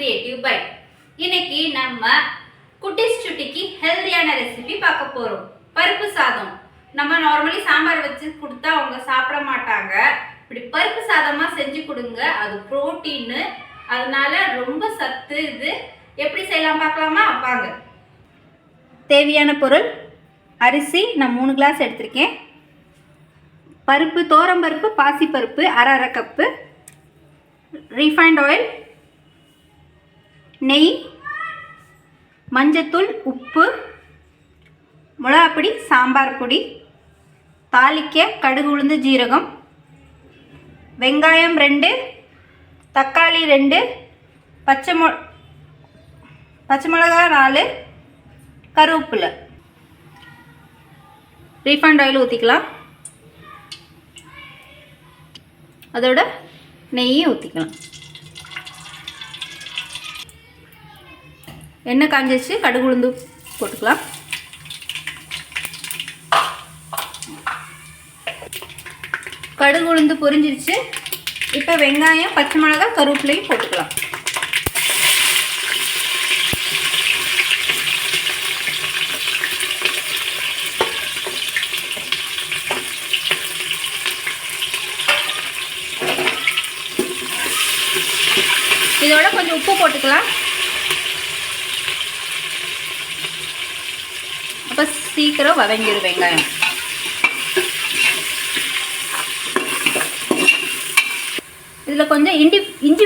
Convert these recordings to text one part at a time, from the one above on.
Creative byte. இன்னைக்கு நம்ம குட்டிஸ் சுட்டிக்கு ஹெல்தியான ரெசிபி பார்க்க போறோம். பருப்பு சாதம். நம்ம நார்மலி சாம்பார் வச்சு கொடுத்தா அவங்க சாப்பிட மாட்டாங்க. இப்படி பருப்பு சாதமா செஞ்சு கொடுங்க. அது புரோட்டீன், அதனால ரொம்ப சத்து. இது எப்படி செய்யலாம் பார்க்கலாமா? வாங்க. தேவையான பொருள்: அரிசி நான் 3 கிளாஸ் எடுத்திருக்கேன். பருப்பு, தோரம்பருப்பு, பாசிப்பருப்பு அரை கப்பு, ரீஃபைண்ட் ஆயில், நெய், மஞ்சத்தூள், உப்பு, மிளகாப்பொடி, சாம்பார் பொடி, தாளிக்க கடுகு, உளுந்து, ஜீரகம், வெங்காயம் 2, தக்காளி 2, பச்சை மிளகா 4, கருவேப்பிலை. ரீஃபைண்ட் ஆயில் ஊற்றிக்கலாம். அதோட நெய்யும் ஊற்றிக்கலாம். எண்ணெய் காஞ்சிச்சு, கடுகு உளுந்து போட்டுக்கலாம். கடுகு உளுந்து பொரிஞ்சிருச்சு. இப்போ வெங்காயம், பச்சை மிளகாய், கருவேப்பிலையும் போட்டுக்கலாம். இதோட கொஞ்சம் உப்பு போட்டுக்கலாம். அப்போ சீக்கிரம் வதங்கிடும் வெங்காயம். இதில் கொஞ்சம் இஞ்சி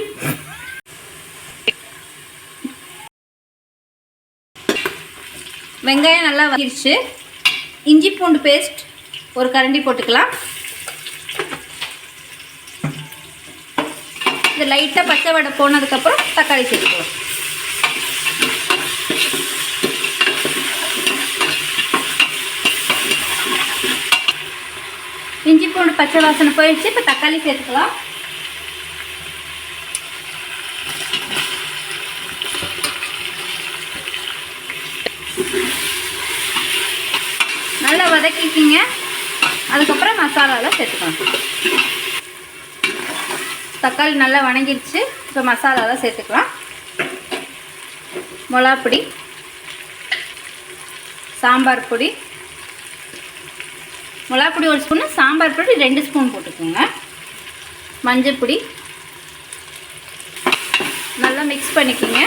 வெங்காயம் நல்லா வதங்கிடுச்சு. இஞ்சி பூண்டு பேஸ்ட் ஒரு கரண்டி போட்டுக்கலாம். இது லைட்டாக பச்சை வடை போனதுக்கப்புறம் தக்காளி சேர்த்துக்கலாம். இஞ்சி பூண்டு பச்சை வாசனை போயிடுச்சு. இப்போ தக்காளி சேர்த்துக்கலாம். நல்லா வதக்கிக்கிங்க. அதுக்கப்புறம் மசாலாவில் சேர்த்துக்கலாம். தக்காளி நல்லா வணங்கிடுச்சு. இப்போ மசாலாவில் சேர்த்துக்கலாம். மிளகாப்பொடி, சாம்பார் பொடி, மிளகாப்பொடி 1 ஸ்பூனு, சாம்பார் பொடி 2 ஸ்பூன் போட்டுக்கோங்க. மஞ்சள் பொடி நல்லா மிக்ஸ் பண்ணிக்கோங்க.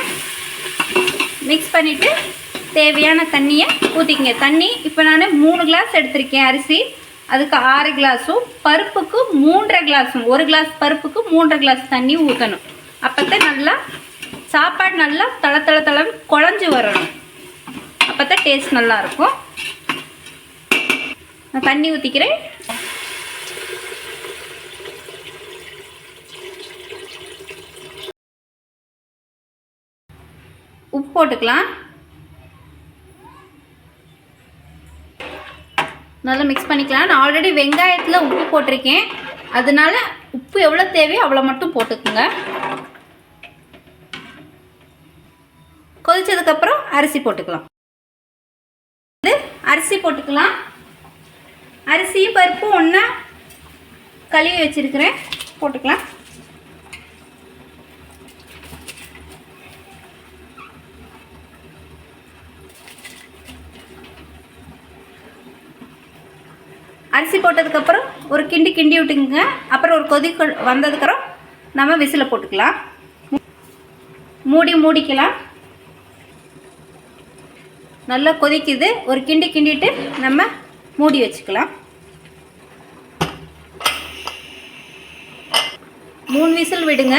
மிக்ஸ் பண்ணிவிட்டு தேவையான தண்ணியை ஊற்றிக்கங்க. தண்ணி இப்போ நான் 3 கிளாஸ் எடுத்திருக்கேன் அரிசி. அதுக்கு 6 கிளாஸும், பருப்புக்கு 3.5 கிளாஸும். 1 கிளாஸ் பருப்புக்கு 3.5 கிளாஸ் தண்ணி ஊற்றணும். அப்போத்தான் நல்லா சாப்பாடு நல்லா தளன்னு குழஞ்சி வரணும். அப்போத்தான் டேஸ்ட் நல்லாயிருக்கும். நான் தண்ணி ஊற்றிக்கிறேன். உப்பு போட்டுக்கலாம். நல்லா மிக்ஸ் பண்ணிக்கலாம். நான் ஆல்ரெடி வெங்காயத்தில் உப்பு போட்டிருக்கேன். அதனால உப்பு எவ்வளோ தேவையோ அவ்வளோ மட்டும் போட்டுக்குங்க. கொதிச்சதுக்கப்புறம் அரிசி போட்டுக்கலாம். அரிசி போட்டுக்கலாம். அரிசியும் பருப்பும் ஒன்றா கழுவி வச்சுருக்கிறேன், போட்டுக்கலாம். அரிசி போட்டதுக்கப்புறம் ஒரு கிண்டி விட்டுக்குங்க. அப்புறம் ஒரு கொதி வந்ததுக்கப்புறம் நம்ம விசில் போட்டுக்கலாம். மூடிக்கலாம். நல்லா கொதிக்குது. ஒரு கிண்டிட்டு நம்ம மூடி வச்சுக்கலாம். 3 விசில் விடுங்க.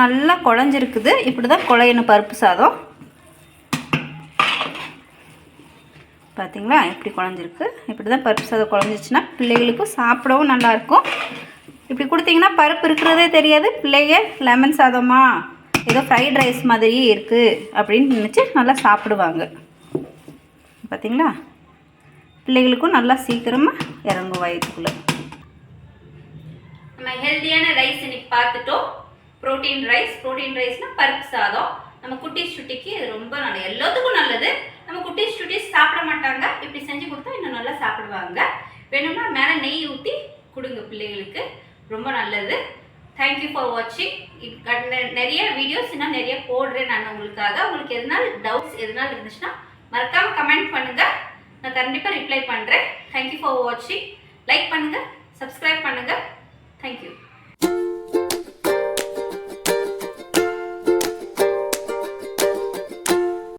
நல்லா குழஞ்சிருக்குது. இப்படி தான் குழையணும் பருப்பு சாதம். பார்த்தீங்களா எப்படி குழஞ்சிருக்கு. இப்படி தான் பருப்பு சாதம் குழஞ்சிச்சுன்னா பிள்ளைகளுக்கும் சாப்பிடவும் நல்லாயிருக்கும். இப்படி கொடுத்தீங்கன்னா பருப்பு இருக்கிறதே தெரியாது. பிள்ளைங்க லெமன் சாதமா ஏதோ ஃப்ரைட் ரைஸ் மாதிரியே இருக்குது அப்படின்னு நினச்சி நல்லா சாப்பிடுவாங்க. பார்த்தீங்களா, பிள்ளைகளுக்கும் நல்லா சீக்கிரமாக இறங்கும் வயிற்றுக்குள்ளே. நம்ம ஹெல்த்தியான ரைஸ் இன்னைக்கு பார்த்துட்டோம். ப்ரோட்டீன் ரைஸ்னால் பருப்பு சாதம். நம்ம குட்டீஸ் சுட்டிக்கு இது ரொம்ப நல்லது, எல்லாத்துக்கும் நல்லது. நம்ம குட்டீஸ் சாப்பிட மாட்டாங்க, இப்படி செஞ்சு கொடுத்தா இன்னும் நல்லா சாப்பிடுவாங்க. வேணும்னா மேலே நெய் ஊற்றி கொடுங்க பிள்ளைகளுக்கு, ரொம்ப நல்லது. தேங்க்யூ ஃபார் வாட்சிங். நிறைய வீடியோஸ் இன்னும் நிறைய போடுறேன் நான் உங்களுக்காக. உங்களுக்கு எதனால டவுட்ஸ் எதனால இருந்துச்சுன்னா மறக்காமல் கமெண்ட் பண்ணுங்கள், நான் கண்டிப்பாக ரிப்ளை பண்ணுறேன். தேங்க்யூ ஃபார் வாட்சிங். லைக் பண்ணுங்கள், சப்ஸ்கிரைப் பண்ணுங்கள். தேங்க்யூ.